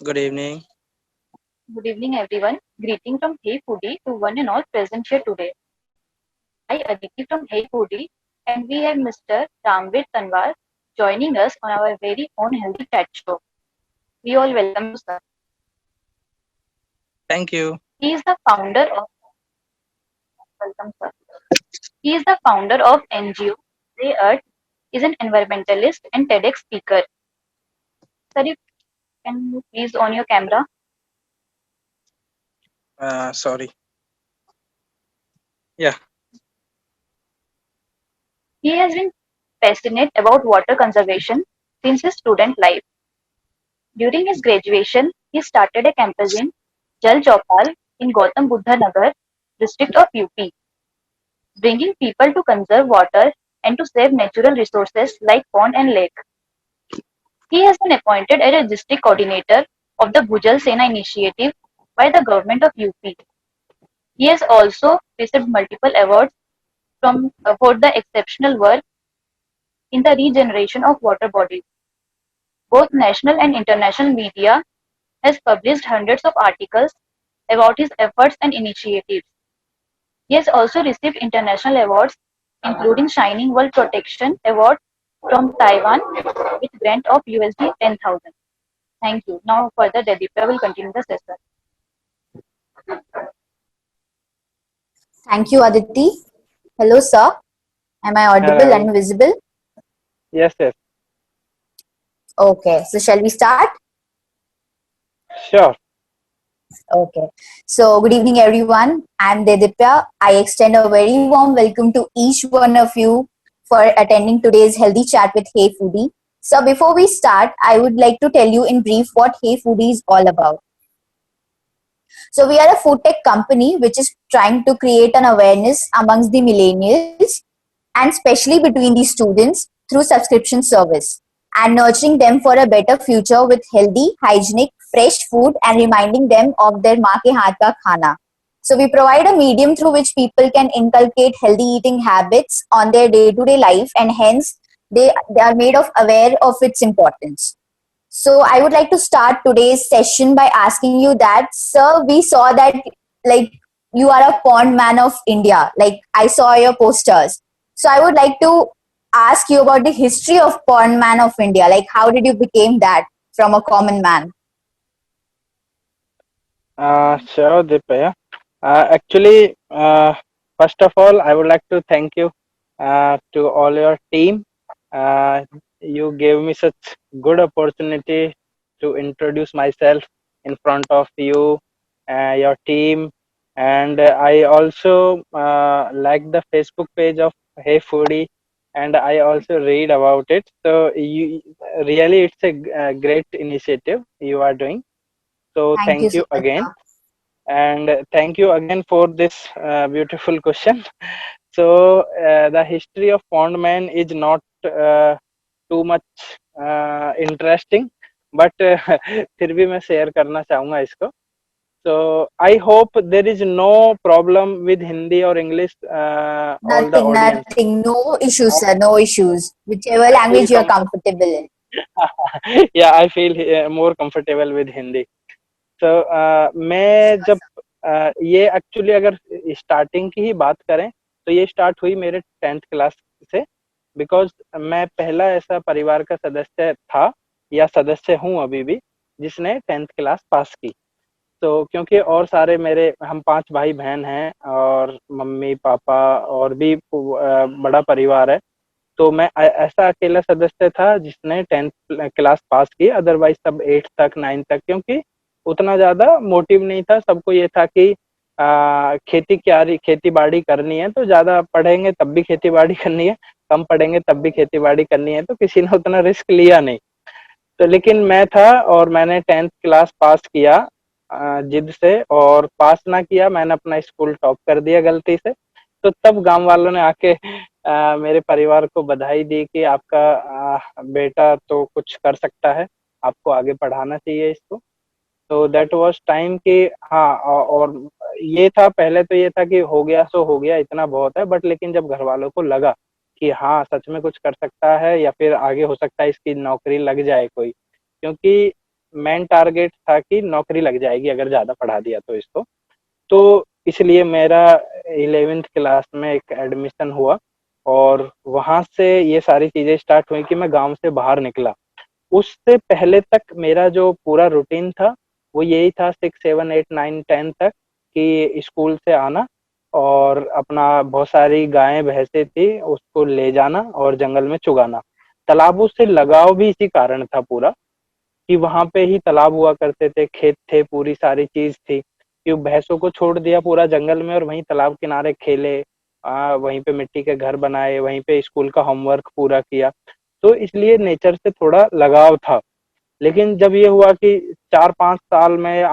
Good evening. Good evening, everyone. Greeting from Hey Foodie to one and all present here today. I, Aditi from Hey Foodie, and we have Mr. Ramveer Tanwar joining us on our very own healthy chat show. We all welcome you, sir. Thank you. He is the founder of Welcome, sir. He is the founder of NGO Play Earth, is an environmentalist and TEDx speaker. Sir, you can you please on your camera. Sorry. Yeah. He has been passionate about water conservation since his student life. During his graduation, he started a campus in Jal Chaupal in Gautam Buddha Nagar, district of UP, bringing people to conserve water and to save natural resources like pond and lake. He has been appointed as a district coordinator of the Bhujal Sena initiative by the government of UP. He has also received multiple awards for the exceptional work in the regeneration of water bodies. Both national and international media has published hundreds of articles about his efforts and initiatives. He has also received international awards, including Shining World Protection Award from Taiwan with grant of USD 10,000. Thank you. Now further, Dedipya will continue the session. Thank you, Aditi. Hello, sir. Am I audible Hello. and visible? Yes, yes, Okay, so shall we start? sure. Okay. So, good evening, everyone. I'm Dedipya. I extend a very warm welcome to each one of you for attending today's healthy chat with Hey Foodie. So, before we start, I would like to tell you in brief what Hey Foodie is all about. So, we are a food tech company which is trying to create an awareness amongst the millennials and especially between the students through subscription service and nurturing them for a better future with healthy, hygienic, fresh food and reminding them of their maa ke haath ka khana. So we provide a medium through which people can inculcate healthy eating habits on their day-to-day life and hence they are made of aware of its importance. So I would like to start today's session by asking you that, sir, we saw that like you are a pond man of India. Like I saw your posters. So I would like to ask you about the history of pond man of India. Like how did you become that from a common man? Sure, Deepaya. Actually, first of all, I would like to thank you to all your team. Uh, you gave me such good opportunity to introduce myself in front of you, your team, and I also like the Facebook page of Hey Foodie, and I also read about it. So you really, it's a great initiative you are doing. So Thank you thank so you much, again, sir. and thank you again for this beautiful question. So the history of pond man is not too much interesting, but फिर भी मैं share करना चाहूंगा इसको. So I hope there is no problem with Hindi or English, all the Nothing, audience. nothing. No issues, sir. No issues. Whichever language Feel you are comfortable in. yeah, I feel more comfortable with Hindi. तो मैं जब ये actually अगर starting की ही बात करें तो ये स्टार्ट हुई मेरे 10th क्लास से, बिकॉज मैं पहला ऐसा परिवार का सदस्य था या सदस्य हूँ अभी भी जिसने 10th क्लास पास की. तो क्योंकि और सारे मेरे हम 5 भाई बहन हैं और मम्मी पापा और भी बड़ा परिवार है, तो मैं ऐसा अकेला सदस्य था जिसने 10th क्लास पास की. अदरवाइज सब 8 तक 9 तक, क्योंकि उतना ज्यादा मोटिव नहीं था. सबको ये था कि खेती बाड़ी करनी है तो ज्यादा पढ़ेंगे तब भी खेती बाड़ी करनी है, कम पढ़ेंगे तब भी खेती बाड़ी करनी है, तो किसी ने उतना रिस्क लिया नहीं. तो लेकिन मैं था और मैंने 10th क्लास पास किया जिद से, और पास ना किया, मैंने अपना स्कूल टॉप कर दिया गलती से. तो तब गांव वालों ने आके मेरे परिवार को बधाई दी कि आपका बेटा तो कुछ कर सकता है, आपको आगे पढ़ाना चाहिए इसको. तो दैट वाज टाइम कि हाँ, और ये था पहले, तो ये था कि हो गया सो हो गया, इतना बहुत है. बट लेकिन जब घर वालों को लगा कि हाँ सच में कुछ कर सकता है या फिर आगे हो सकता है इसकी नौकरी लग जाए कोई, क्योंकि मेन टारगेट था कि नौकरी लग जाएगी अगर ज़्यादा पढ़ा दिया तो इसको। तो इसलिए मेरा 11th क्लास में एक एडमिशन हुआ और वहाँ से ये सारी चीज़ें स्टार्ट हुई कि मैं गाँव से बाहर निकला। उससे पहले तक मेरा जो पूरा रूटीन था, वो यही था 6, 7, 8, 9, 10 तक कि स्कूल से आना और अपना बहुत सारी गायें, भैंसें थी, उसको ले जाना और जंगल में चुगाना। तालाबों से लगाव भी इसी कारण था पूरा कि वहाँ पे ही तालाब हुआ करते थे, खेत थे, पूरी सारी चीज़ थी कि भैंसों को छोड़ दिया पूरा जंगल में और वहीं तालाब किनारे खेले, वहीं पे मिट्टी के घर बनाए, वहीं पे स्कूल का होमवर्क पूरा किया। तो इसलिए नेचर से थोड़ा लगाव था। लेकिन जब ये हुआ कि 4-5 साल में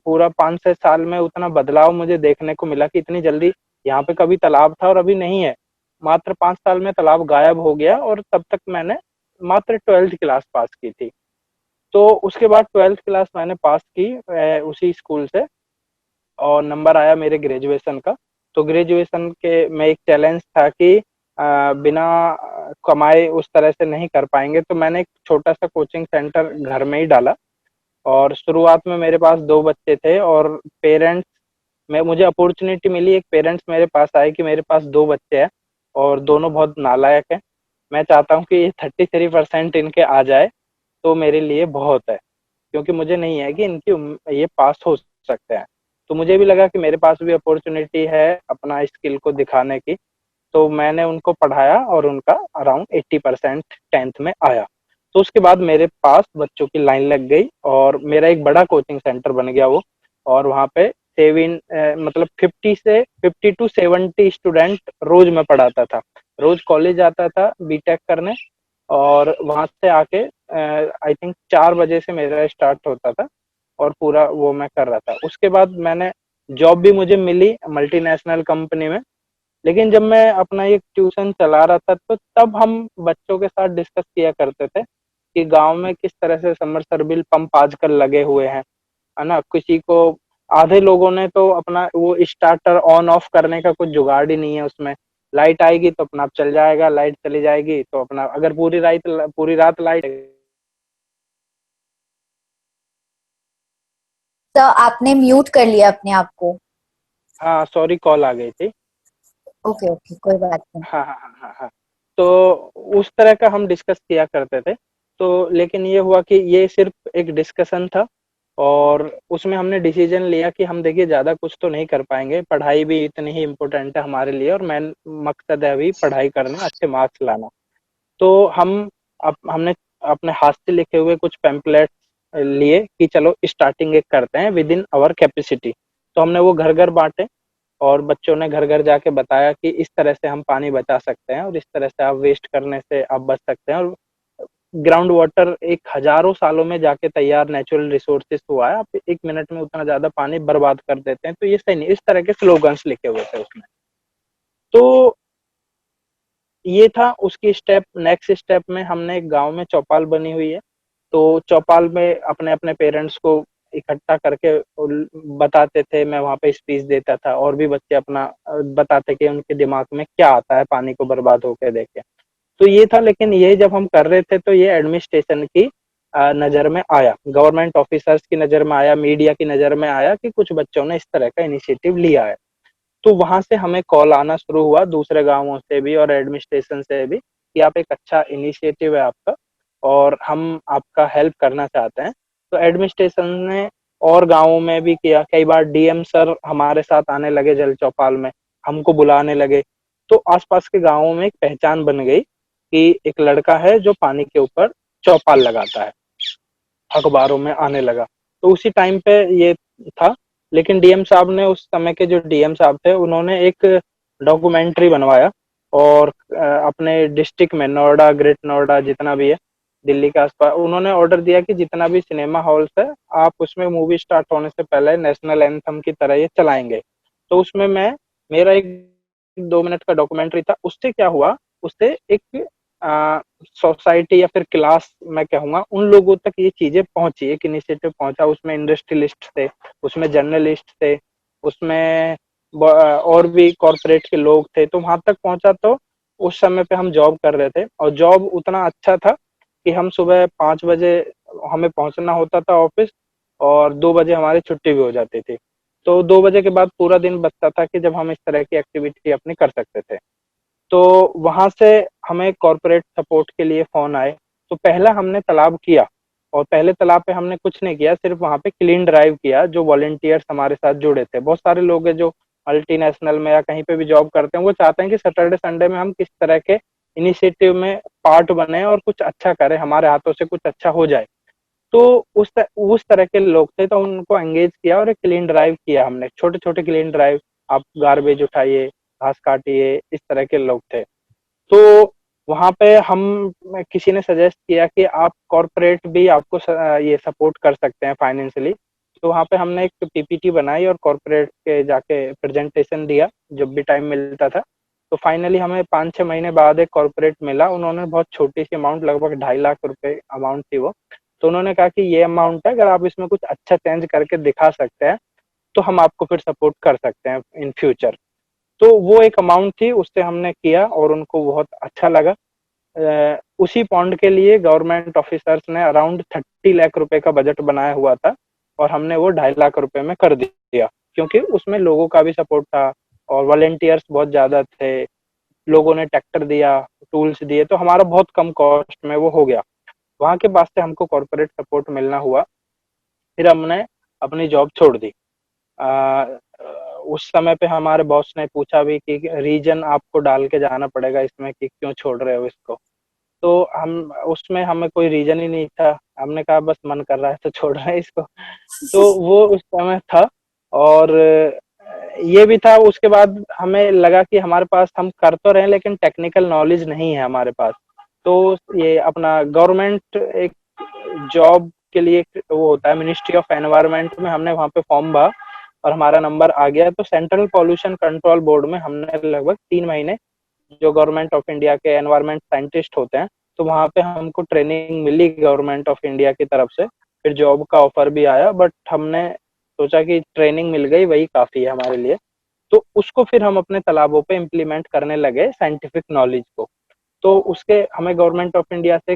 पूरा 5-6 साल में उतना बदलाव मुझे देखने को मिला कि इतनी जल्दी यहाँ पे कभी तालाब था और अभी नहीं है। मात्र 5 साल में तालाब गायब हो गया और तब तक मैंने मात्र 12th क्लास पास की थी। तो उसके बाद 12th क्लास मैंने पास की उसी स्कूल से और नंबर आया मेरे ग्रेजुएशन का। तो ग्रेजुएशन के में एक चैलेंज था कि बिना कमाए उस तरह से नहीं कर पाएँगे, तो मैंने एक छोटा-सा कोचिंग सेंटर घर में ही डाला और शुरुआत में मेरे पास 2 बच्चे थे और पेरेंट्स में मुझे अपॉर्च्युनिटी मिली, एक पेरेंट्स मेरे पास आए कि मेरे पास 2 बच्चे हैं और दोनों बहुत नालायक हैं। मैं चाहता हूँ कि ये 33% इनके आ जाए, तो मेरे लिए बहुत है। क्योंकि मुझे नहीं है कि ये पास हो सकते हैं। तो मुझे भी लगा कि मेरे पास भी अपॉर्च्युनिटी है अपना स्किल को दिखाने की, तो मैंने उनको पढ़ाया और उनका अराउंड 80% 10th में आया। तो उसके बाद मेरे पास बच्चों की लाइन लग गई और मेरा एक बड़ा कोचिंग सेंटर बन गया वो और वहाँ पे मतलब 50 टू 70 स्टूडेंट रोज़ मैं पढ़ाता था। रोज़ कॉलेज आता था बीटेक करने और वहाँ से आके आई थिंक 4 बजे से मेरा स्टार्ट होता था और पूरा वो मैं कर रहा था। उसके बाद मैंने जॉब भी मुझे मिली मल्टीनेशनल कंपनी में। लेकिन जब मैं अपना ये ट्यूशन चला रहा था तो तब हम बच्चों के साथ डिस्कस किया करते थे कि गाँव में किस तरह से सबमर्सिबल पंप आजकल लगे हुए हैं, है ना? किसी को आधे लोगों ने तो अपना वो स्टार्टर ऑन ऑफ करने का कुछ जुगाड़ ही नहीं है उसमें। लाइट आएगी तो अपना आप चल जाएगा, लाइट चली जाएगी तो अपना अगर पूरी रात लाइट तो आपने म्यूट कर लिया अपने आप को। हाँ, सॉरी कॉल आ गई थी। ओके ओके, कोई बात नहीं। हाँ, हाँ, हाँ, हाँ, हाँ। तो उस तरह का हम डिस्कस किया करते थे। तो लेकिन ये हुआ कि ये सिर्फ़ एक डिस्कशन था और उसमें हमने डिसीज़न लिया कि हम देखिए ज़्यादा कुछ तो नहीं कर पाएँगे, पढ़ाई भी इतनी ही इम्पोर्टेंट है हमारे लिए और मेन मकसद है अभी पढ़ाई करना, अच्छे मार्क्स लाना। तो हमने अपने हाथ से लिखे हुए कुछ पैम्पलेट्स लिए कि चलो स्टार्टिंग एक करते हैं विदिन आवर कैपेसिटी। तो हमने वो घर-घर बाँटे और बच्चों ने घर-घर जाके बताया कि इस तरह से हम पानी बचा सकते हैं और इस तरह से आप वेस्ट करने से आप बच सकते हैं और ग्राउंड वाटर एक हज़ारों सालों में जाके तैयार नेचुरल रिसोर्सेज़ हुआ है, आप 1 मिनट में उतना ज़्यादा पानी बर्बाद कर देते हैं, तो ये सही नहीं, इस तरह के स्लोगन्स लिखे हुए थे उसमें। तो ये था उसकी नेक्स्ट स्टेप में हमने एक गाँव में चौपाल बनी हुई है, तो चौपाल में अपने-अपने पेरेंट्स को इकट्ठा करके बताते थे, मैं वहाँ पे स्पीच देता था और भी बच्चे अपना बताते कि उनके दिमाग में क्या आता है पानी को बर्बाद होके देख के। तो ये था लेकिन ये जब हम कर रहे थे तो ये एडमिनिस्ट्रेशन की नज़र में आया, गवर्नमेंट ऑफिसर्स की नज़र में आया, मीडिया की नज़र में आया कि कुछ बच्चों ने इस तरह का इनिशिएटिव लिया है। तो वहाँ से हमें कॉल आना शुरू हुआ दूसरे गाँवों से भी और एडमिनिस्ट्रेशन से भी कि आप एक अच्छा इनिशिएटिव है आपका और हम आपका हेल्प करना चाहते हैं। तो एडमिनिस्ट्रेशन ने और गाँवों में भी किया, कई बार डीएम सर हमारे साथ आने लगे जल चौपाल में, हमको बुलाने लगे। तो आस-पास के गाँवों में एक पहचान बन गई कि एक लड़का है जो पानी के ऊपर चौपाल लगाता है, अखबारों में आने लगा। तो उसी टाइम पे ये था, लेकिन डीएम साहब ने उस समय के जो डीएम साहब थे, उन्होंने एक डॉक्यूमेंट्री बनवाया और अपने डिस्ट्रिक्ट में नोएडा, ग्रेट नोएडा जितना भी है, दिल्ली के आस-पास उन्होंने ऑर्डर दिया कि जितना भी सिनेमा हॉल्स है, आप उसमें मूवी स्टार्ट होने से पहले नेशनल एंथम की तरह ये चलाएँगे। तो उसमें मेरा एक 2 मिनट का डॉक्यूमेंट्री था, उससे क्या हुआ, उससे एक अ, सोसाइटी या फिर क्लास मैं कहूँगा उन लोगों तक ये चीज़ें पहुँची, एक इनिशिएटिव पहुँचा, उसमें इंडस्ट्रियलिस्ट थे, उसमें जर्नलिस्ट थे, उसमें और भी कॉर्पोरेट के लोग थे, तो वहाँ तक पहुँचा तो उस समय पे हम जॉब कर रहे थे और जॉब उतना अच्छा था कि हम सुबह 5 बजे हमें पहुंचना होता था ऑफिस, और 2 बजे हमारी छुट्टी भी हो जाती थी। तो 2 बजे के बाद पूरा दिन बचता था कि जब हम इस तरह की एक्टिविटी अपनी कर सकते थे। तो वहां से हमें कॉर्पोरेट सपोर्ट के लिए फोन आए। तो पहला हमने तालाब किया, और पहले तालाब पे हमने कुछ नहीं किया, सिर्फ वहां पे क्लीन ड्राइव किया। जो वॉलंटियर्स हमारे साथ जुड़े थे, बहुत सारे लोग हैं जो मल्टीनेशनल में या कहीं पे भी जॉब करते हैं, वो चाहते हैं कि सैटरडे संडे में हम किस तरह के इनिशिएटिव में पार्ट बने और कुछ अच्छा करें, हमारे हाथों से कुछ अच्छा हो जाए। तो उस तरह के लोग थे, तो उनको एंगेज किया और एक क्लीन ड्राइव किया हमने, छोटे छोटे क्लीन ड्राइव। आप गार्बेज उठाइए, घास काटिए, इस तरह के लोग थे। तो वहां पे हम किसी ने सजेस्ट किया कि आप कॉर्पोरेट भी आपको ये सपोर्ट कर सकते हैं फाइनेंशियली। तो वहां पे हमने एक पीपीटी बनाई और कॉर्पोरेट के जाके प्रेजेंटेशन दिया जब भी टाइम मिलता था। तो फाइनली हमें 5-6 महीने बाद एक कॉर्पोरेट मिला। उन्होंने बहुत छोटी सी अमाउंट, लगभग 2.5 लाख रुपए अमाउंट थी वो। तो उन्होंने कहा कि ये अमाउंट है, अगर आप इसमें कुछ अच्छा चेंज करके दिखा सकते हैं तो हम आपको फिर सपोर्ट कर सकते हैं इन फ्यूचर। तो वो एक अमाउंट थी, उससे हमने किया और उनको बहुत अच्छा लगा। उसी पॉन्ड के लिए गवर्नमेंट ऑफिसर्स ने अराउंड 30 लाख रुपए का बजट बनाया हुआ था, और हमने वो 2.5 लाख रुपए में कर दिया, क्योंकि उसमें लोगों का भी सपोर्ट था और वॉलेंटियर्स बहुत ज्यादा थे। लोगों ने ट्रैक्टर दिया, टूल्स दिए, तो हमारा बहुत कम कॉस्ट में वो हो गया। वहां के बाद से हमको कॉर्पोरेट सपोर्ट मिलना हुआ। फिर हमने अपनी जॉब छोड़ दी। आ, उस समय पे हमारे बॉस ने पूछा भी कि रीजन आपको डाल के जाना पड़ेगा इसमें कि क्यों छोड़ रहे हो इसको। तो हम उसमें हमें कोई रीजन ही नहीं था, हमने कहा बस मन कर रहा है तो छोड़ रहे हैं इसको। तो वो उस समय था। और ये भी था। उसके बाद हमें लगा कि हमारे पास, हम कर तो रहे हैं लेकिन टेक्निकल नॉलेज नहीं है हमारे पास। तो ये अपना गवर्नमेंट एक जॉब के लिए वो होता है, मिनिस्ट्री ऑफ एनवायरनमेंट में हमने वहां पे फॉर्म भरा और हमारा नंबर आ गया। तो सेंट्रल पॉल्यूशन कंट्रोल बोर्ड में हमने लगभग 3 महीने, जो गवर्नमेंट ऑफ इंडिया के एनवायरनमेंट साइंटिस्ट होते हैं, तो वहां पे हमको ट्रेनिंग मिली गवर्नमेंट ऑफ इंडिया की तरफ से। फिर जॉब का ऑफर भी आया, बट हमने सोचा कि ट्रेनिंग मिल गई वही काफी है हमारे लिए। तो उसको फिर हम अपने तालाबों पे इम्प्लीमेंट करने लगे, साइंटिफिक नॉलेज को। तो उसके हमें गवर्नमेंट ऑफ इंडिया से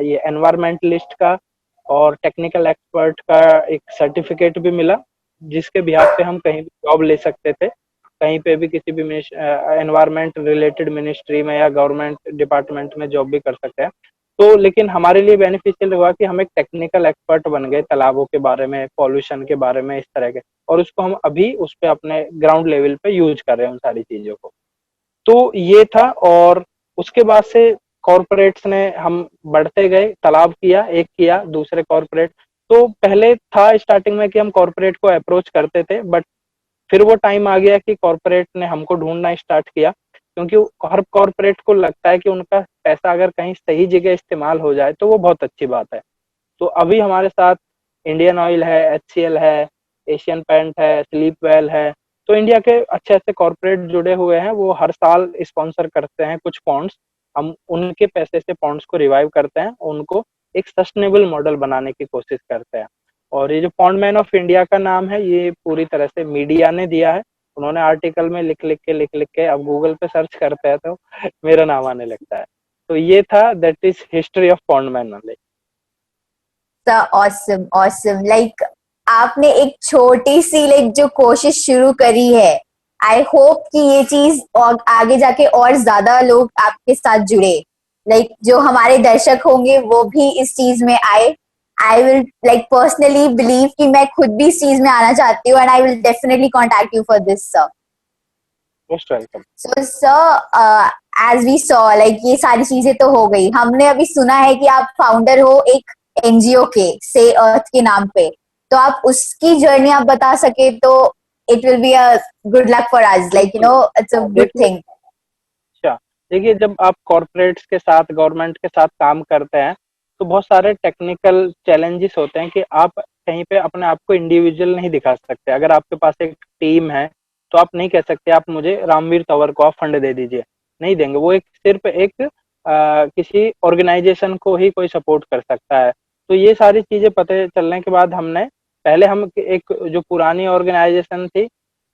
ये एनवायरमेंटलिस्ट का और टेक्निकल एक्सपर्ट का एक सर्टिफिकेट भी मिला, जिसके बिहाफ पे हम कहीं भी जॉब ले सकते थे, कहीं पे भी किसी भी एनवायरमेंट रिलेटेड मिनिस्ट्री में या गवर्नमेंट डिपार्टमेंट में जॉब भी कर सकते हैं। तो लेकिन हमारे लिए बेनिफिशियल हुआ कि हम एक टेक्निकल एक्सपर्ट बन गए तालाबों के बारे में, पॉल्यूशन के बारे में, इस तरह के। और उसको हम अभी उस पे अपने ग्राउंड लेवल पे यूज कर रहे हैं उन सारी चीजों को। तो ये था। और उसके बाद से कॉरपोरेट्स ने, हम बढ़ते गए, तालाब किया, एक किया, दूसरे कॉरपोरेट। तो पहले था स्टार्टिंग में कि हम कॉरपोरेट को अप्रोच करते थे, बट फिर वो टाइम आ गया कि कॉरपोरेट ने हमको ढूंढना स्टार्ट किया, क्योंकि हर कॉरपोरेट को लगता है कि उनका पैसा अगर कहीं सही जगह इस्तेमाल हो जाए तो वो बहुत अच्छी बात है। तो अभी हमारे साथ इंडियन ऑयल है, एचसीएल है, एशियन पेंट है, स्लीप वेल है। तो इंडिया के अच्छे अच्छे कॉरपोरेट जुड़े हुए हैं, वो हर साल स्पॉन्सर करते हैं कुछ पॉन्ड्स। हम उनके पैसे से पॉन्ड्स को रिवाइव करते हैं, उनको एक सस्टेनेबल मॉडल बनाने की कोशिश करते हैं। और ये जो पॉन्ड मैन ऑफ इंडिया का नाम है, ये पूरी तरह से मीडिया ने दिया है। उन्होंने आर्टिकल में लिख लिख के अब गूगल पे सर्च करते हैं तो मेरा नाम आने लगता है। तो ये था, that is history of pond man only. Awesome awesome, like आपने एक छोटी सी लाइक जो कोशिश शुरू करी है, आई होप कि ये चीज और आगे जाके और ज्यादा लोग आपके साथ जुड़े, लाइक जो हमारे दर्शक होंगे वो भी इस चीज में आए। I will like personally believe कि मैं खुद भी इस चीज में आना चाहती हूँ, and I will definitely contact you for this sir. Most welcome. So sir, as we saw, like ये सारी चीजें तो हो गई, हमने अभी सुना है कि आप फाउंडर हो एक एनजीओ के, से अर्थ के नाम पे। तो आप उसकी जर्नी आप बता सके तो it will be a good luck for us, like it's a good देखिए, थिंग। अच्छा, देखिए, जब आप कॉरपोरेट्स के साथ, गवर्नमेंट के साथ काम करते हैं, तो बहुत सारे टेक्निकल चैलेंजेस होते हैं कि आप कहीं पे अपने आप को इंडिविजुअल नहीं दिखा सकते। अगर आपके पास एक टीम है तो आप नहीं कह सकते आप मुझे रामवीर तंवर को आप फंड दे दीजिए, नहीं देंगे। वो एक सिर्फ एक किसी ऑर्गेनाइजेशन को ही कोई सपोर्ट कर सकता है। तो ये सारी चीजें पता चलने के बाद हमने, पहले हम एक जो पुरानी ऑर्गेनाइजेशन थी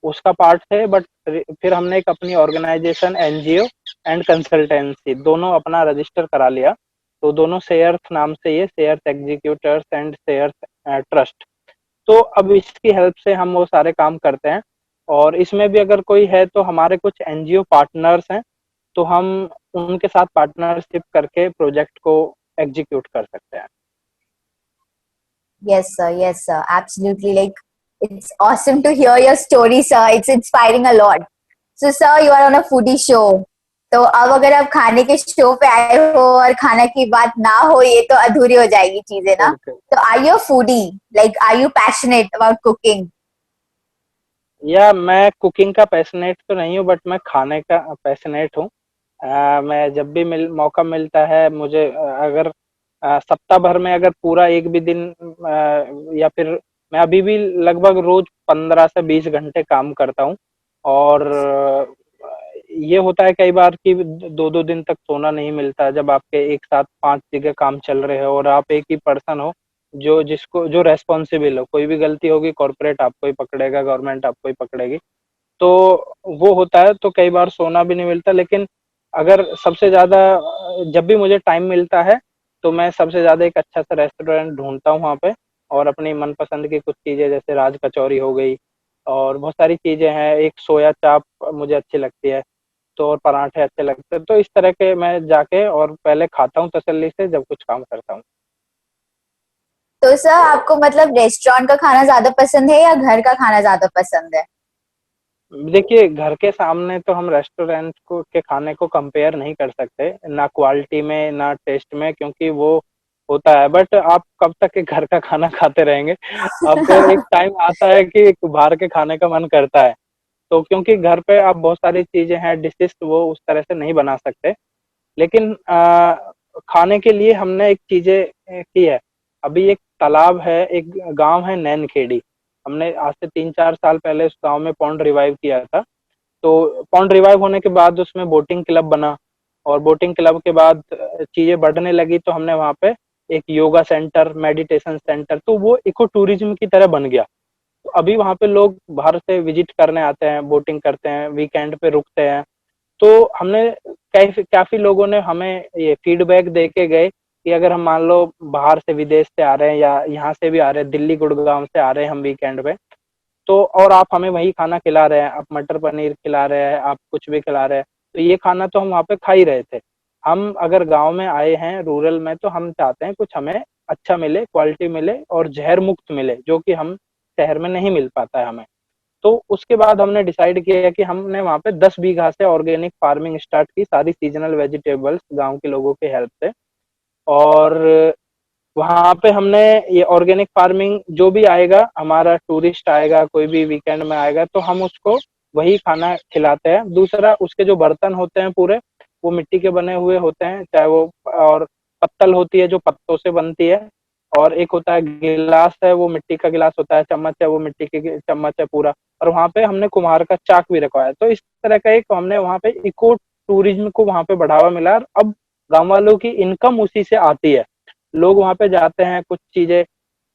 उसका पार्ट थे, बट फिर हमने एक अपनी ऑर्गेनाइजेशन, एनजीओ एंड कंसल्टेंसी, दोनों अपना रजिस्टर करा लिया। तो दोनों शेयर्स नाम से, ये shares executors and shares trust. तो अब इसकी हेल्प से हम वो सारे काम करते हैं। और इसमें भी अगर कोई है तो हमारे कुछ एनजीओ पार्टनर्स हैं, तो हम उनके साथ पार्टनरशिप करके प्रोजेक्ट को एग्जीक्यूट कर सकते हैं। Yes, sir. Yes, sir. Absolutely. Like, it's awesome to hear your story, sir. It's inspiring a lot. So, sir, you are on a foodie show. तो अब अगर आप खाने के शो पे आए हो और खाना की बात ना हो, ये तो अधूरी हो जाएगी चीजें ना। बिल्कुल। तो are you foodie? Like, are you passionate about cooking? या मैं कुकिंग का पैशनेट तो नहीं हूँ, बट मैं खाने का पैशनेट हूँ। मैं जब भी मौका मिलता है मुझे, अगर सप्ताह भर में अगर पूरा एक भी दिन, या फिर मैं अभी भी लगभग रोज 15 से 20 घंटे काम करता हूँ। और ये होता है कई बार कि 2-2 दिन तक सोना नहीं मिलता, जब आपके एक साथ 5 जगह काम चल रहे हो और आप एक ही पर्सन हो जो रेस्पॉन्सिबल हो। कोई भी गलती होगी, कॉर्पोरेट आपको ही पकड़ेगा, गवर्नमेंट आपको ही पकड़ेगी। तो वो होता है, तो कई बार सोना भी नहीं मिलता। लेकिन अगर सबसे ज़्यादा जब भी मुझे टाइम मिलता है, तो मैं सबसे ज़्यादा एक अच्छा सा रेस्टोरेंट ढूँढता हूँ वहाँ पे, और अपनी मनपसंद की कुछ चीज़ें जैसे राज कचौरी हो गई, और बहुत सारी चीज़ें हैं, एक सोया चाप मुझे अच्छी लगती है, तो और पराठे अच्छे लगते हैं। तो इस तरह के मैं जाके और पहले खाता हूँ तसल्ली से, जब कुछ काम करता हूँ। तो सर, आपको मतलब रेस्टोरेंट का खाना ज्यादा पसंद है या घर का खाना ज्यादा पसंद है? देखिए, घर के सामने तो हम रेस्टोरेंट को के खाने को कंपेयर नहीं कर सकते, ना क्वालिटी में, ना टेस्ट में, क्योंकि वो होता है। बट आप कब तक के घर का खाना खाते रहेंगे? आपको एक टाइम आता है कि बाहर के खाने का मन करता है। तो क्योंकि घर पे आप बहुत सारी चीज़ें हैं, डिशेज़ वो उस तरह से नहीं बना सकते। लेकिन खाने के लिए हमने एक चीज़ें की है। अभी एक तालाब है, एक गाँव है नैनखेड़ी। हमने आज से 3-4 साल पहले उस गाँव में पॉन्ड रिवाइव किया था। तो पॉन्ड रिवाइव होने के बाद उसमें बोटिंग क्लब बना, और बोटिंग क्लब के बाद चीज़ें बढ़ने लगी, तो हमने वहाँ पे एक योगा सेंटर, मेडिटेशन सेंटर, तो वो इको टूरिज्म की तरह बन गया। तो अभी वहाँ पे लोग बाहर से विजिट करने आते हैं, बोटिंग करते हैं, वीकेंड पे रुकते हैं। तो हमने काफ़ी लोगों ने हमें ये फीडबैक दे के गए कि अगर हम मान लो बाहर से, विदेश से आ रहे हैं, या यहाँ से भी आ रहे हैं, दिल्ली गुड़गांव से आ रहे हैं हम वीकेंड पे, तो और आप हमें वही खाना खिला रहे हैं, आप मटर पनीर खिला रहे हैं, आप कुछ भी खिला रहे हैं, तो ये खाना तो हम वहाँ पे खा ही रहे थे। हम अगर गाँव में आए हैं, रूरल में, तो हम चाहते हैं कुछ हमें अच्छा मिले, क्वालिटी मिले और ज़हर मुक्त मिले, जो कि हम शहर में नहीं मिल पाता है हमें। तो उसके बाद हमने डिसाइड किया कि हमने वहाँ पे 10 बीघा से ऑर्गेनिक फार्मिंग स्टार्ट की, सारी सीजनल वेजिटेबल्स गाँव के लोगों की हेल्प से। और वहाँ पे हमने ये ऑर्गेनिक फार्मिंग, जो भी आएगा, हमारा टूरिस्ट आएगा, कोई भी वीकेंड में आएगा, तो हम उसको वही खाना खिलाते हैं। दूसरा, उसके जो बर्तन होते हैं पूरे, वो मिट्टी के बने हुए होते हैं, चाहे वो, और पत्तल होती है जो पत्तों से बनती है, और एक होता है गिलास है, वो मिट्टी का गिलास होता है, चम्मच है, वो मिट्टी के चम्मच है पूरा। और वहाँ पे हमने कुम्हार का चाक भी रखवाया। तो इस तरह का एक हमने वहाँ पे इको टूरिज्म को वहाँ पे बढ़ावा मिला, और अब गाँव वालों की इनकम उसी से आती है। लोग वहाँ पे जाते हैं, कुछ चीजें।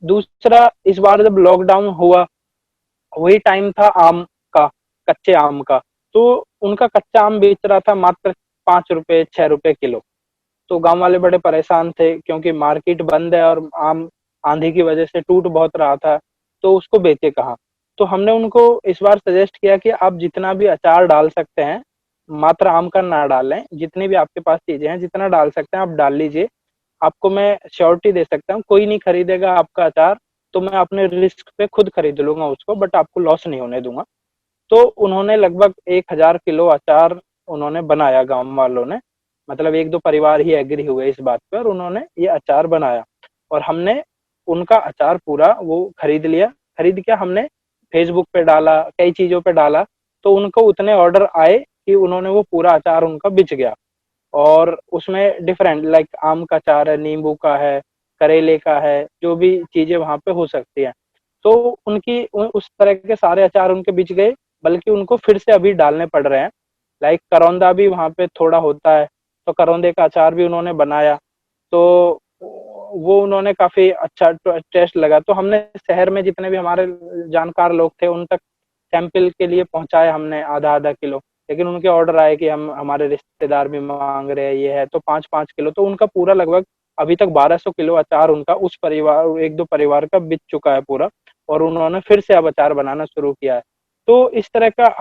दूसरा, इस बार जब लॉकडाउन हुआ, वही टाइम था आम का, कच्चे आम का। तो उनका कच्चा आम बेच रहा था मात्र 5 रुपए 6 रुपए किलो। तो गांव वाले बड़े परेशान थे, क्योंकि मार्केट बंद है और आम आंधी की वजह से टूट बहुत रहा था, तो उसको बेचे कहाँ। तो हमने उनको इस बार सजेस्ट किया कि आप जितना भी अचार डाल सकते हैं, मात्र आम का ना डालें, जितनी भी आपके पास चीजें हैं, जितना डाल सकते हैं आप डाल लीजिए। आपको मैं श्योरिटी दे सकता हूँ, कोई नहीं खरीदेगा आपका अचार, तो मैं अपने रिस्क पे खुद खरीद लूंगा उसको, बट आपको लॉस नहीं होने दूंगा। तो उन्होंने लगभग 1000 किलो अचार उन्होंने बनाया, गांव वालों ने। मतलब 1-2 परिवार ही एग्री हुए इस बात पे, और उन्होंने ये अचार बनाया, और हमने उनका अचार पूरा वो खरीद लिया। खरीद के हमने फेसबुक पे डाला, कई चीजों पे डाला, तो उनको उतने ऑर्डर आए कि उन्होंने वो पूरा अचार उनका बिच गया। और उसमें डिफरेंट, लाइक आम का अचार है, नींबू का है, करेले का है, जो भी चीजें वहाँ पे हो सकती हैं। तो उनकी उस तरह के सारे अचार उनके बिच गए, बल्कि उनको फिर से अभी डालने पड़ रहे हैं। लाइक करौंदा भी वहाँ पे थोड़ा होता है, तो करौंदे का अचार भी उन्होंने बनाया। तो वो उन्होंने काफी अच्छा टेस्ट लगा। तो हमने शहर में जितने भी हमारे जानकार लोग थे, उन तक सैंपल के लिए पहुंचाया हमने आधा आधा किलो। लेकिन उनके ऑर्डर आए कि हम, हमारे रिश्तेदार भी मांग रहे हैं, ये है, तो 5-5 किलो, तो उनका पूरा लगभग अभी तक 1200 किलो अचार उनका उस परिवार, एक दो परिवार का बिक चुका है पूरा, और उन्होंने फिर से अब अचार बनाना शुरू किया है। तो इस तरह का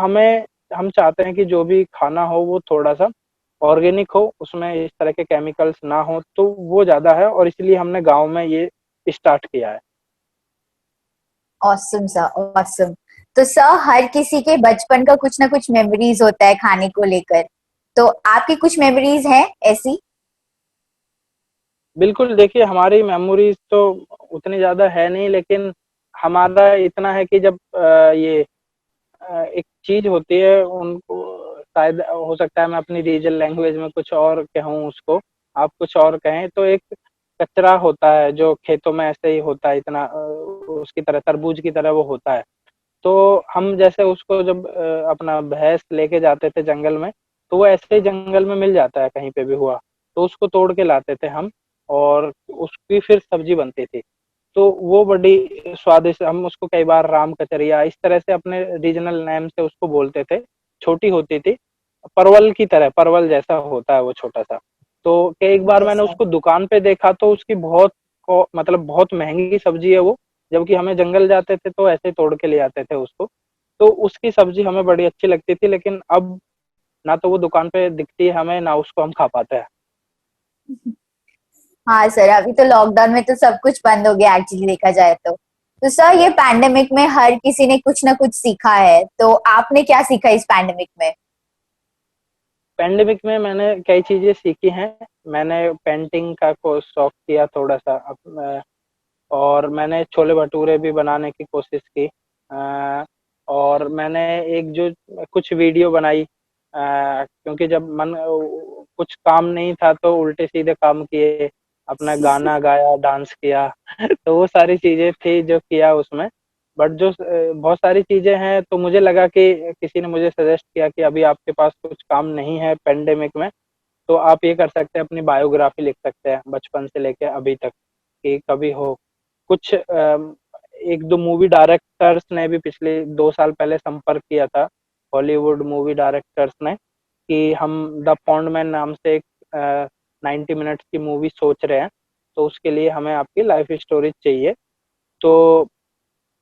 हम चाहते हैं कि जो भी खाना हो वो थोड़ा सा ऑर्गेनिक हो, उसमें इस तरह के केमिकल्स ना हो, तो वो ज्यादा है, और इसलिए हमने गांव में ये स्टार्ट किया है। Awesome sir, awesome. तो सर, हर किसी के बचपन का कुछ ना कुछ मेमोरीज होता है खाने को लेकर, तो आपकी कुछ मेमोरीज हैं ऐसी? बिल्कुल, देखिए हमारी मेमोरीज तो उतनी ज्यादा है नहीं, लेकिन हमारा इतना है कि जब एक चीज होती है, उनको शायद हो सकता है मैं अपनी रीजनल लैंग्वेज में कुछ और कहूँ उसको, आप कुछ और कहें, तो एक कचरा होता है जो खेतों में ऐसे ही होता है, इतना उसकी तरह तरबूज की तरह वो होता है। तो हम जैसे उसको जब अपना भैंस लेके जाते थे जंगल में, तो वो ऐसे ही जंगल में मिल जाता है कहीं पे भी हुआ, तो उसको तोड़ के लाते थे हम, और उसकी फिर सब्जी बनती थी। तो वो बड़ी स्वादिष्ट, हम उसको कई बार राम कचरिया इस तरह से अपने रीजनल नेम से उसको बोलते थे। छोटी होती थी, परवल की तरह, परवल जैसा होता है वो छोटा सा। तो एक बार यस मैंने सर। उसको दुकान पे देखा, तो उसकी बहुत मतलब बहुत महंगी सब्जी है वो, जबकि हमें जंगल जाते थे तो ऐसे तोड़ के ले आते थे उसको। तो उसकी सब्जी हमें बड़ी अच्छी लगती थी, लेकिन अब ना तो वो दुकान पे दिखती है हमें, ना उसको हम खा पाते हैं। हाँ सर, अभी तो लॉकडाउन में तो सब कुछ बंद हो गया एक्चुअली देखा जाए तो सर, ये पैंडेमिक में हर किसी ने कुछ ना कुछ सीखा है, तो आपने क्या सीखा इस पैंडेमिक में? पेंडेमिक में मैंने कई चीजें सीखी हैं। मैंने पेंटिंग का को शौक किया थोड़ा सा और मैंने छोले भटूरे भी बनाने की कोशिश की। और मैंने एक जो कुछ वीडियो बनाई, क्योंकि जब मन कुछ काम नहीं था तो उल्टे सीधे काम किए, अपना गाना गाया, डांस किया तो वो सारी चीजें थी जो किया उसमें। बट जो बहुत सारी चीजें हैं, तो मुझे लगा कि किसी ने मुझे सजेस्ट किया कि अभी आपके पास कुछ काम नहीं है पेंडेमिक में, तो आप ये कर सकते हैं, अपनी बायोग्राफी लिख सकते हैं बचपन से लेके अभी तक, कि कभी हो कुछ एक दो मूवी डायरेक्टर्स ने भी पिछले 2 साल पहले संपर्क किया था, हॉलीवुड मूवी डायरेक्टर्स ने, कि हम द पॉन्डमैन नाम से एक 90 मिनट्स की मूवी सोच रहे हैं, तो उसके लिए हमें आपकी लाइफ स्टोरी चाहिए। तो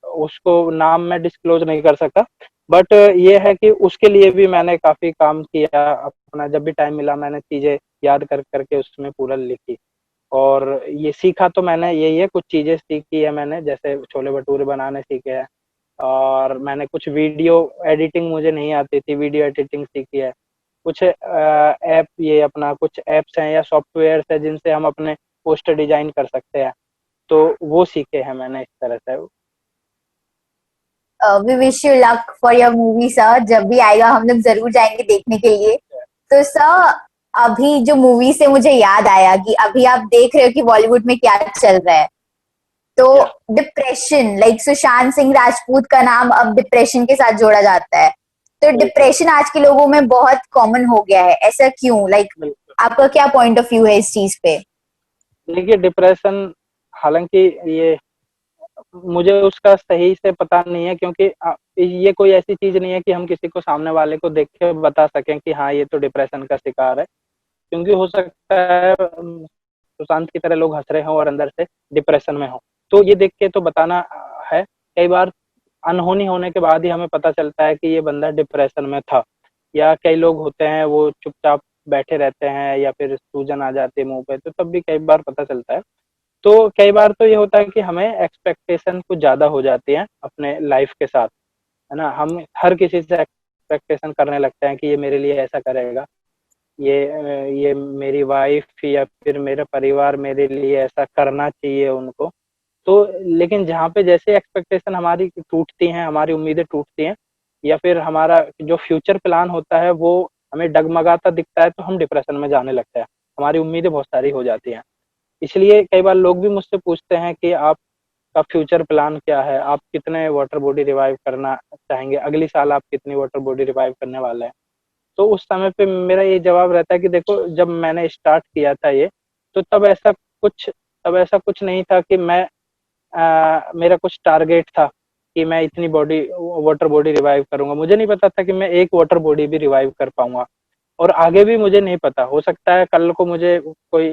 उसको नाम मैं डिस्क्लोज नहीं कर सकता, बट ये है कि उसके लिए भी मैंने काफी काम किया, अपना जब भी टाइम मिला मैंने चीजें याद कर करके उसमें पूरा लिखी। और ये सीखा तो मैंने यही है, कुछ चीजें सीखी है मैंने, जैसे छोले भटूरे बनाने सीखे हैं, और मैंने कुछ वीडियो एडिटिंग मुझे नहीं आती थी, वीडियो एडिटिंग सीखी है। कुछ ऐप, ये अपना कुछ ऐप्स हैं या सॉफ्टवेयर है जिनसे हम अपने पोस्टर डिजाइन कर सकते हैं, तो वो सीखे हैं मैंने इस तरह से। We wish you luck for your movie sir, जब भी आएगा हम लोग जरूर जाएंगे देखने के लिए। तो सर, अभी जो मूवी से मुझे याद आया कि अभी आप देख रहे हो कि बॉलीवुड में क्या चल रहा है, तो क्या डिप्रेशन, लाइक सुशांत सिंह राजपूत का नाम अब डिप्रेशन के साथ जोड़ा जाता है, तो बिल्कुल डिप्रेशन आज के लोगों में बहुत कॉमन हो गया है, ऐसा क्यों? लाइक बिल्कुल। आपका क्या पॉइंट ऑफ व्यू है इस चीज पे? देखिए डिप्रेशन, हालांकि ये मुझे उसका सही से पता नहीं है, क्योंकि ये कोई ऐसी चीज नहीं है कि हम किसी को, सामने वाले को देख के बता सकें कि हाँ ये तो डिप्रेशन का शिकार है। क्योंकि हो सकता है सुशांत की तरह लोग हंस रहे हों और अंदर से डिप्रेशन में हो, तो ये देख के तो बताना है। कई बार अनहोनी होने के बाद ही हमें पता चलता है कि ये बंदा डिप्रेशन में था, या कई लोग होते हैं वो चुपचाप बैठे रहते हैं, या फिर सूजन आ जाती है मुंह पे, तो तब भी कई बार पता चलता है। तो कई बार तो ये होता है कि हमें एक्सपेक्टेशन कुछ ज्यादा हो जाती है अपने लाइफ के साथ, है ना। हम हर किसी से एक्सपेक्टेशन करने लगते हैं कि ये मेरे लिए ऐसा करेगा, ये मेरी वाइफ या फिर मेरा परिवार मेरे लिए ऐसा करना चाहिए उनको। तो लेकिन जहाँ पे जैसे एक्सपेक्टेशन हमारी टूटती हैं, हमारी उम्मीदें टूटती हैं, या फिर हमारा जो फ्यूचर प्लान होता है वो हमें डगमगाता दिखता है, तो हम डिप्रेशन में जाने लगते हैं, हमारी उम्मीदें बहुत सारी हो जाती हैं। इसलिए कई बार लोग भी मुझसे पूछते हैं कि आपका फ्यूचर प्लान क्या है, आप कितने वाटर बॉडी रिवाइव करना चाहेंगे, अगली साल आप कितनी वाटर बॉडी रिवाइव करने वाले हैं। तो उस समय पे मेरा ये जवाब रहता है कि देखो, जब मैंने स्टार्ट किया था ये, तो तब ऐसा कुछ नहीं था कि मैं मेरा कुछ टारगेट था कि मैं इतनी बॉडी वाटर बॉडी रिवाइव करूंगा। मुझे नहीं पता था कि मैं एक वाटर बॉडी भी रिवाइव कर पाऊंगा, और आगे भी मुझे नहीं पता, हो सकता है कल को मुझे कोई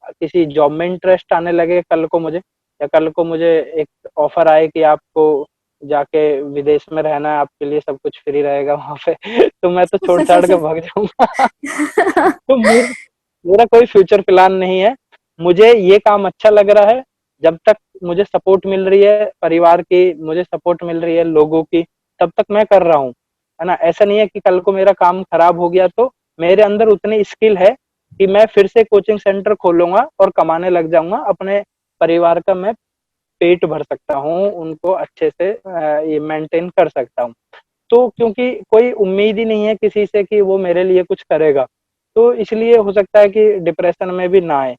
किसी जॉब में इंटरेस्ट आने लगे कल को मुझे, या कल को मुझे एक ऑफर आए कि आपको जाके विदेश में रहना है, आपके लिए सब कुछ फ्री रहेगा वहां पे तो मैं तो छोड़ छाड़ के भाग जाऊंगा तो मेरा कोई फ्यूचर प्लान नहीं है। मुझे ये काम अच्छा लग रहा है, जब तक मुझे सपोर्ट मिल रही है परिवार की, मुझे सपोर्ट मिल रही है लोगों की, तब तक मैं कर रहा हूँ, है ना। ऐसा नहीं है कि कल को मेरा काम खराब हो गया तो मेरे अंदर उतनी स्किल है कि मैं फिर से कोचिंग सेंटर खोलूंगा और कमाने लग जाऊंगा, अपने परिवार का मैं पेट भर सकता हूँ, उनको अच्छे से ये मेंटेन कर सकता हूँ। तो क्योंकि कोई उम्मीद ही नहीं है किसी से कि वो मेरे लिए कुछ करेगा, तो इसलिए हो सकता है कि डिप्रेशन में भी ना आए।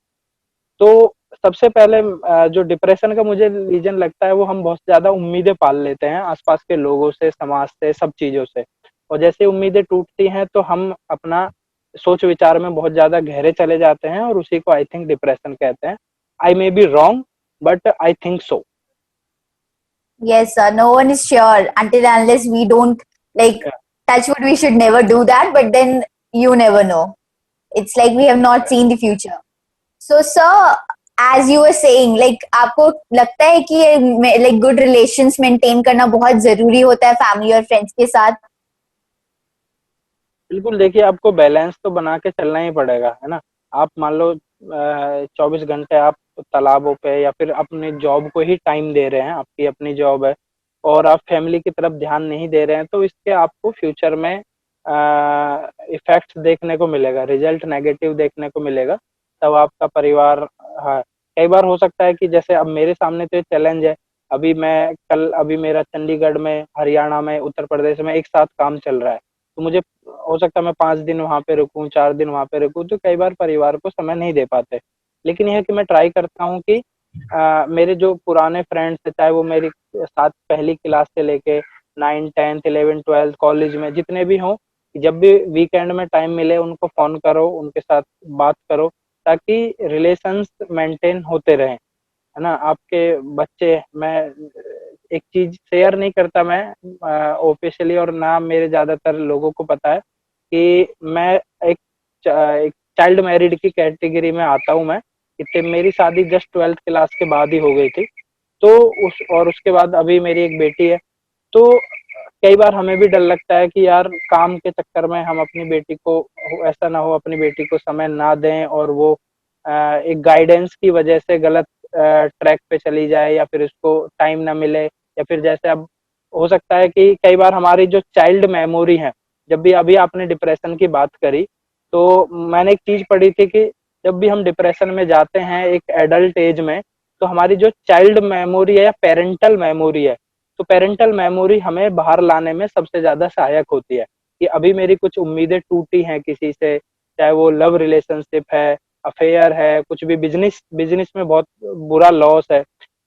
तो सबसे पहले जो डिप्रेशन का मुझे रीजन लगता है, वो हम बहुत ज़्यादा उम्मीदें पाल लेते हैं आस-पास के लोगों से, समाज से, सब चीज़ों से, और जैसे उम्मीदें टूटती हैं तो हम अपना सोच विचार में बहुत ज़्यादा गहरे चले जाते हैं और उसी को आई थिंक डिप्रेशन कहते हैं। I may be wrong but I think so. Yes, sir. No one is sure until and unless we don't like touch wood. We should never do that. But then you never know. It's like we have not seen the future. So, sir, as you were saying, like आपको लगता है कि like good relations maintain करना बहुत जरूरी होता है family और friends के साथ? बिल्कुल, देखिए आपको बैलेंस तो बना के चलना ही पड़ेगा, है ना। आप मान लो 24 घंटे आप तालाबों पे या फिर अपनी जॉब को ही टाइम दे रहे हैं, आपकी अपनी जॉब है और आप फैमिली की तरफ ध्यान नहीं दे रहे हैं, तो इसके आपको फ्यूचर में इफेक्ट्स देखने को मिलेगा, रिजल्ट नेगेटिव देखने को मिलेगा। तब आपका परिवार, हाँ, कई बार हो सकता है कि जैसे अब मेरे सामने तो ये चैलेंज है, अभी मेरा चंडीगढ़ में, हरियाणा में, उत्तर प्रदेश में एक साथ काम चल रहा है, तो मुझे हो सकता है मैं 5 दिन वहाँ पे रुकूँ, 4 दिन वहाँ पे रुकूँ, तो कई बार परिवार को समय नहीं दे पाते। लेकिन ये है कि मैं ट्राई करता हूँ कि मेरे जो पुराने फ्रेंड्स हैं, चाहे वो मेरी साथ पहली क्लास से लेके 9, 10th, 11th, 12th कॉलेज में जितने भी हों, जब भी वीकेंड में टाइम मिले उनको फ़ोन करो, उनके साथ बात करो, ताकि रिलेशंस मेंटेन होते रहें, है ना। आपके बच्चे, मैं एक चीज़ शेयर नहीं करता मैं ऑफिशियली, और ना मेरे ज़्यादातर लोगों को पता है कि मैं एक एक चाइल्ड मैरिड की कैटेगरी में आता हूँ मैं, कि मेरी शादी जस्ट 12th क्लास के बाद ही हो गई थी। तो उसके बाद अभी मेरी एक बेटी है। तो कई बार हमें भी डर लगता है कि यार काम के चक्कर में हम अपनी बेटी को, ऐसा ना हो अपनी बेटी को समय ना दें और वो एक गाइडेंस की वजह से गलत ट्रैक पे चली जाए, या फिर उसको टाइम ना मिले, या फिर जैसे अब हो सकता है कि कई बार हमारी जो चाइल्ड मेमोरी है, जब भी अभी आपने डिप्रेशन की बात करी, तो मैंने एक चीज़ पढ़ी थी कि जब भी हम डिप्रेशन में जाते हैं एक एडल्ट एज में, तो हमारी जो चाइल्ड मेमोरी है या पेरेंटल मेमोरी है, तो पेरेंटल मेमोरी हमें बाहर लाने में सबसे ज़्यादा सहायक होती है, कि अभी मेरी कुछ उम्मीदें टूटी हैं किसी से, चाहे वो लव रिलेशनशिप है, अफेयर है, कुछ भी बिज़नेस बिज़नेस में बहुत बुरा लॉस है।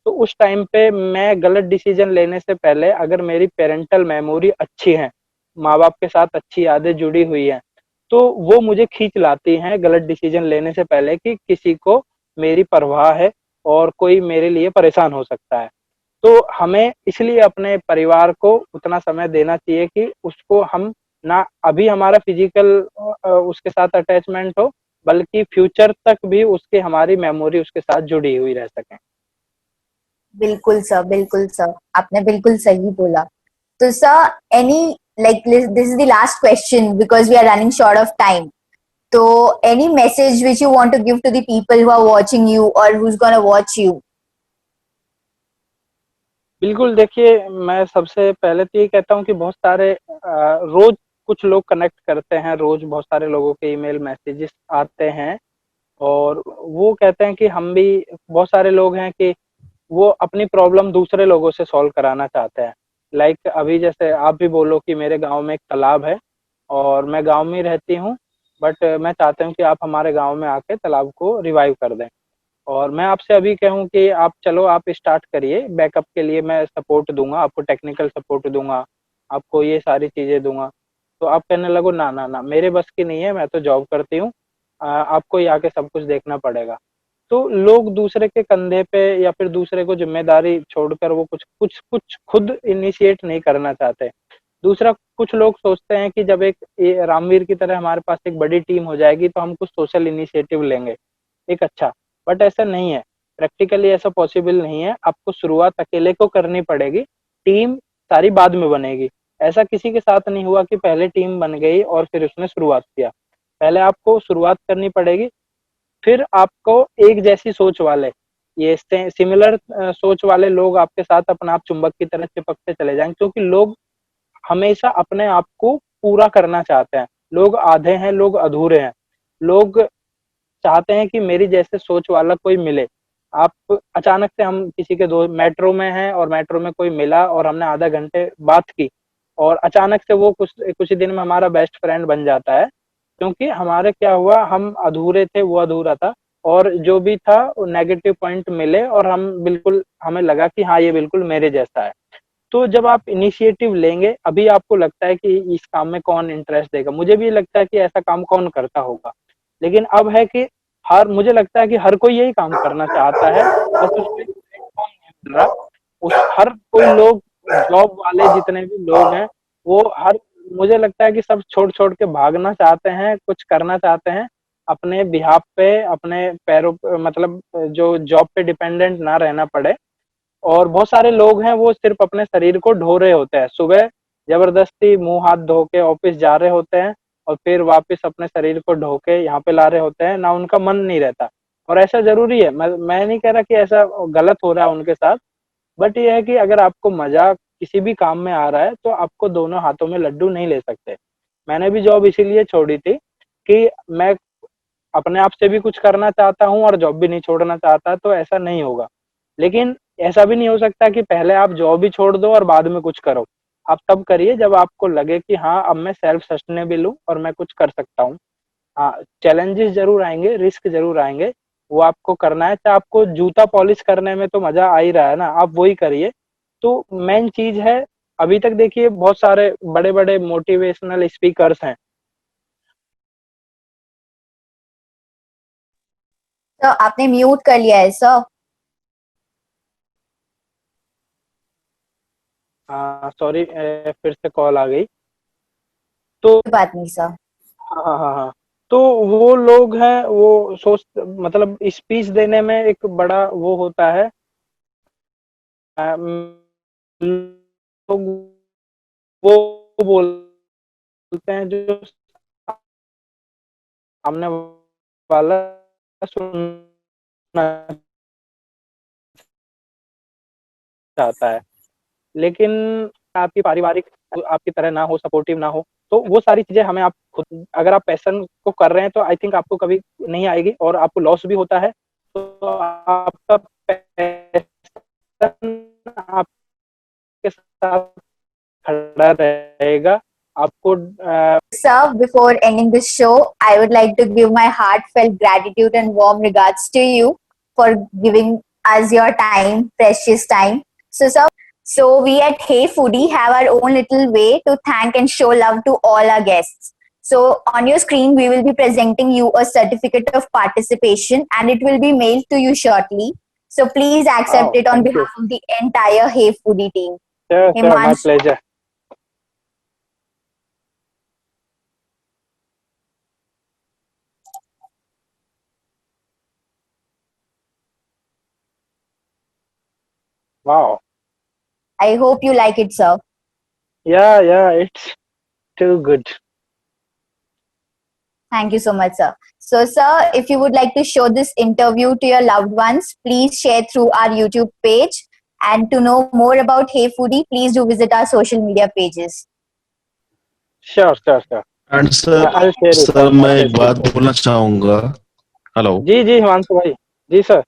तो उस टाइम पे मैं गलत डिसीज़न लेने से पहले अगर मेरी पेरेंटल मेमोरी अच्छी है, माँ-बाप के साथ अच्छी यादें जुड़ी हुई हैं, तो वो मुझे खींच लाती हैं गलत डिसीज़न लेने से पहले कि किसी को मेरी परवाह है और कोई मेरे लिए परेशान हो सकता है। तो हमें इसलिए अपने परिवार को उतना समय देना चाहिए कि उसको हम, ना अभी हमारा फिजिकल उसके साथ अटैचमेंट हो, बल्कि फ्यूचर तक भी उसकी हमारी मेमोरी उसके साथ जुड़ी हुई रह सके। बिल्कुल सर, आपने बिल्कुल सही बोला। तो sir, any like this is the last question because we are running short of time. So any message which you want to give to the people who are watching you or who's gonna watch you? बिल्कुल, देखिए मैं सबसे पहले तो ये कहता हूँ कि बहुत सारे रोज़ कुछ लोग कनेक्ट करते हैं, रोज़ बहुत सारे लोगों के ईमेल मैसेजेस आते हैं और वो कहते हैं कि हम भी, बहुत सारे लोग हैं कि वो अपनी प्रॉब्लम दूसरे लोगों से सॉल्व कराना चाहते हैं। लाइक अभी जैसे आप भी बोलो कि मेरे गाँव में एक तालाब है और मैं गाँव में ही रहती हूँ, बट मैं चाहती हूँ कि आप हमारे गाँव में आके तालाब को रिवाइव कर दें। और मैं आपसे अभी कहूँ कि आप चलो, आप स्टार्ट करिए, बैकअप के लिए मैं सपोर्ट दूँगा, आपको टेक्निकल सपोर्ट दूँगा, आपको ये सारी चीज़ें दूँगा। तो आप कहने लगो ना, ना, ना मेरे बस की नहीं है, मैं तो जॉब करती हूँ, आपको ही आके सब कुछ देखना पड़ेगा। तो लोग दूसरे के कंधे पे या फिर दूसरे को ज़िम्मेदारी छोड़कर वो कुछ खुद इनिशिएट नहीं करना चाहते। दूसरा, कुछ लोग सोचते हैं कि जब एक ये रामवीर की तरह हमारे पास एक बड़ी टीम हो जाएगी तो हम कुछ सोशल इनिशिएटिव लेंगे। एक अच्छा, बट ऐसा नहीं है, प्रैक्टिकली ऐसा पॉसिबल नहीं है। आपको शुरुआत अकेले को करनी पड़ेगी, टीम सारी बाद में बनेगी। ऐसा किसी के साथ नहीं हुआ कि पहले टीम बन गई और फिर उसने शुरुआत किया। पहले आपको शुरुआत करनी पड़ेगी, फिर आपको एक जैसी सोच वाले, ये सिमिलर सोच वाले लोग आपके साथ अपने आप चुंबक की तरह चिपकते चले जाएंगे, क्योंकि लोग हमेशा अपने आप को पूरा करना चाहते हैं। लोग आधे हैं, लोग अधूरे हैं। लोग चाहते हैं कि मेरी जैसे सोच वाला कोई मिले। आप अचानक से, हम किसी के दो मेट्रो में हैं और मेट्रो में कोई मिला और हमने आधा घंटे बात की, और अचानक से वो कुछ ही दिन में हमारा बेस्ट फ्रेंड बन जाता है, क्योंकि हमारे क्या हुआ, हम अधूरे थे, वो अधूरा था, और जो भी था नेगेटिव पॉइंट मिले और हम बिल्कुल, हमें लगा कि हाँ ये बिल्कुल मेरे जैसा है। तो जब आप इनिशिएटिव लेंगे, अभी आपको लगता है कि इस काम में कौन इंटरेस्ट देगा, मुझे भी लगता है कि ऐसा काम कौन करता होगा, लेकिन अब है कि मुझे लगता है कि हर कोई यही काम करना चाहता है, बस उसको एक प्लेटफॉर्म नहीं मिल रहा। हर कोई लोग, जॉब वाले जितने भी लोग हैं, वो हर मुझे लगता है कि सब छोड़ छोड़ के भागना चाहते हैं, कुछ करना चाहते हैं अपने बिहाफ पे, अपने पैरों पे, मतलब जो जॉब पे डिपेंडेंट ना रहना पड़े। और बहुत सारे लोग हैं, वो सिर्फ अपने शरीर को ढो रहे होते हैं, सुबह जबरदस्ती मुंह हाथ धो के ऑफिस जा रहे होते हैं, और फिर वापस अपने शरीर को ढो के यहाँ पे ला रहे होते हैं ना, उनका मन नहीं रहता। और ऐसा जरूरी है, मैं नहीं कह रहा कि ऐसा गलत हो रहा है उनके साथ, बट ये है कि अगर आपको मजा किसी भी काम में आ रहा है, तो आपको दोनों हाथों में लड्डू नहीं ले सकते। मैंने भी जॉब इसीलिए छोड़ी थी कि मैं अपने आप से भी कुछ करना चाहता हूँ और जॉब भी नहीं छोड़ना चाहता, तो ऐसा नहीं होगा। लेकिन ऐसा भी नहीं हो सकता कि पहले आप जॉब ही छोड़ दो और बाद में कुछ करो। आप तब करिए जब आपको लगे कि हाँ, अब मैं सेल्फ सस्टेनेबल हूँ और मैं कुछ कर सकता हूँ। हाँ, चैलेंजेस जरूर आएंगे, रिस्क जरूर आएंगे, वो आपको करना है। चाहे आपको जूता पॉलिश करने में तो मजा आ ही रहा है ना, आप वही करिए। तो मेन चीज है, अभी तक देखिए बहुत सारे बड़े बड़े मोटिवेशनल स्पीकर्स हैं। सर आपने म्यूट कर लिया है सर। हाँ सॉरी, फिर से कॉल आ गई। तो कोई बात नहीं सर। हाँ हाँ हाँ हाँ। तो वो लोग हैं, वो सोच, मतलब स्पीच देने में एक बड़ा वो होता है, लोग वो बोलते हैं जो सामने वाला सुनना चाहता है, लेकिन आपकी पारिवारिक आपकी तरह ना हो, सपोर्टिव ना हो, तो वो सारी चीजें हमें, आप खुद अगर आप पैशन को कर रहे हैं तो आई थिंक आपको कभी नहीं आएगी, और आपको लॉस भी होता है, तो आपका पैशन आपके साथ खड़ा रहेगा। आपको Sir, before ending this show, I would like to give my heartfelt gratitude and warm regards to you for giving us your time, precious time. So we at Hey Foodie have our own little way to thank and show love to all our guests. So on your screen, we will be presenting you a certificate of participation and it will be mailed to you shortly. So please accept it on thank you. behalf of the entire Hey Foodie team. Sure sure, my Himanshu, pleasure. Wow. I hope you like it, sir. Yeah it's too good. Thank you so much, sir. So, sir, if you would like to show this interview to your loved ones, please share through our YouTube page. And to know more about Hey Foodie, please do visit our social media pages. Sure sure sure, and sir I share it sir on my मैं एक Facebook बात page. बोलना चाहूंगा। Hello. जी जी हिमांशु भाई। जी sir.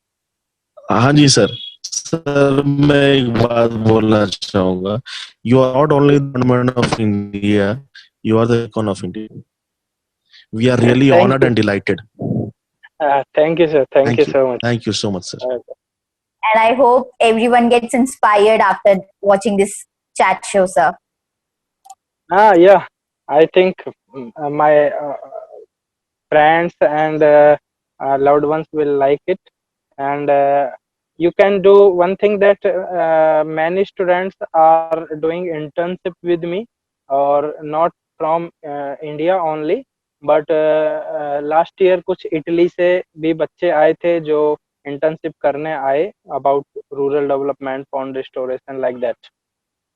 हाँ जी सर। सर मैं एक बात बोलना चाहूंगा। You are not only the government of India, you are the icon of India. We are really thank honoured you. And delighted. Thank you sir, thank you so much. Thank you so much sir. And I hope everyone gets inspired after watching this chat show, sir. Yeah, I think my friends and loved ones will like it, and you can do one thing that many students are doing internship with me, or not from India only, but last year कुछ Italy से भी बच्चे आए थे जो internship करने आए about rural development, pond restoration, like that.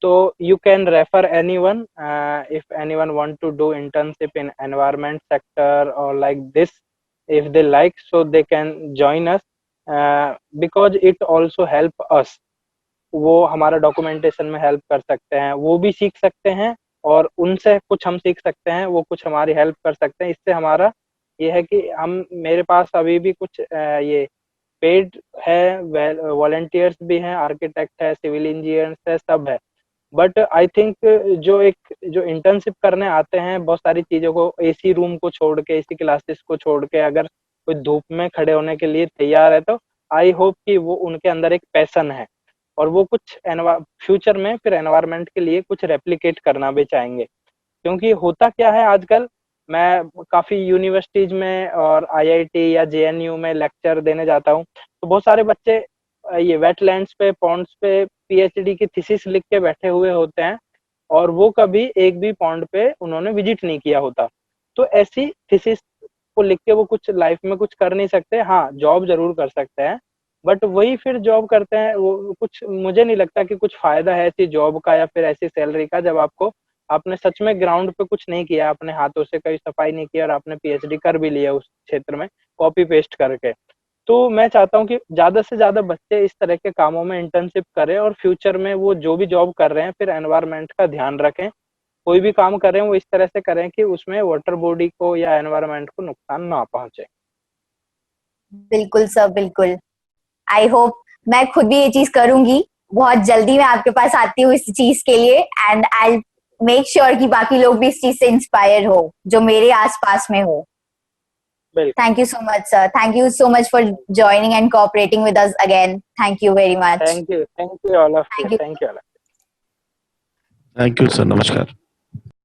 So you can refer anyone if anyone want to do internship in environment sector or like this, if they like, so they can join us because it also help us. वो हमारा documentation में help कर सकते हैं, वो भी सीख सकते हैं और उनसे कुछ हम सीख सकते हैं, वो कुछ हमारी हेल्प कर सकते हैं. इससे हमारा ये है कि हम मेरे पास अभी भी कुछ ये पेड है, वॉलंटियर्स भी हैं, आर्किटेक्ट है, सिविल इंजीनियर्स है, सब है. बट आई थिंक जो इंटर्नशिप करने आते हैं, बहुत सारी चीज़ों को, एसी रूम को छोड़ के, एसी क्लासेस को छोड़ के अगर कोई धूप में खड़े होने के लिए तैयार है, तो आई होप कि वो उनके अंदर एक पैशन है और वो कुछ फ्यूचर में फिर एनवायरनमेंट के लिए कुछ रेप्लिकेट करना भी चाहेंगे. क्योंकि होता क्या है आजकल, मैं काफ़ी यूनिवर्सिटीज़ में और आईआईटी या जेएनयू में लेक्चर देने जाता हूँ, तो बहुत सारे बच्चे ये वेटलैंड्स पे, पॉन्ड्स पे पीएचडी की थीसिस लिख के बैठे हुए होते हैं और वो कभी एक भी पॉन्ड पे उन्होंने विजिट नहीं किया होता. तो ऐसी थीसिस को लिख के वो कुछ लाइफ में कुछ कर नहीं सकते. हाँ, जॉब जरूर कर सकते हैं, बट वही फिर जॉब करते हैं वो कुछ, मुझे नहीं लगता कि कुछ फायदा है ऐसी जॉब का या फिर ऐसी सैलरी का, जब आपने सच में ग्राउंड पे कुछ नहीं किया, अपने हाथों से कभी सफाई नहीं किया और आपने पीएचडी कर भी लिया उस क्षेत्र में कॉपी पेस्ट करके. तो मैं चाहता हूँ कि ज़्यादा से ज़्यादा बच्चे इस तरह के कामों में इंटर्नशिप करें और फ्यूचर में वो जो भी जॉब कर रहे हैं फिर एनवायरनमेंट का ध्यान रखें. कोई भी काम करें वो इस तरह से करें कि उसमें वाटर बॉडी को या एनवायरनमेंट को नुकसान ना पहुंचे. बिल्कुल सर, बिल्कुल. आई होप मैं खुद भी ये चीज करूंगी. बहुत जल्दी मैं आपके पास आती हूँ इस चीज के लिए, एंड आई मेक श्योर कि बाकी लोग भी इस चीज से इंस्पायर हो जो मेरे आसपास में हो. Thank you so much, sir. Thank you so much for joining and cooperating with us again. Thank you very much. Thank you all of you. Thank you all of you. Thank you, sir. Namaskar.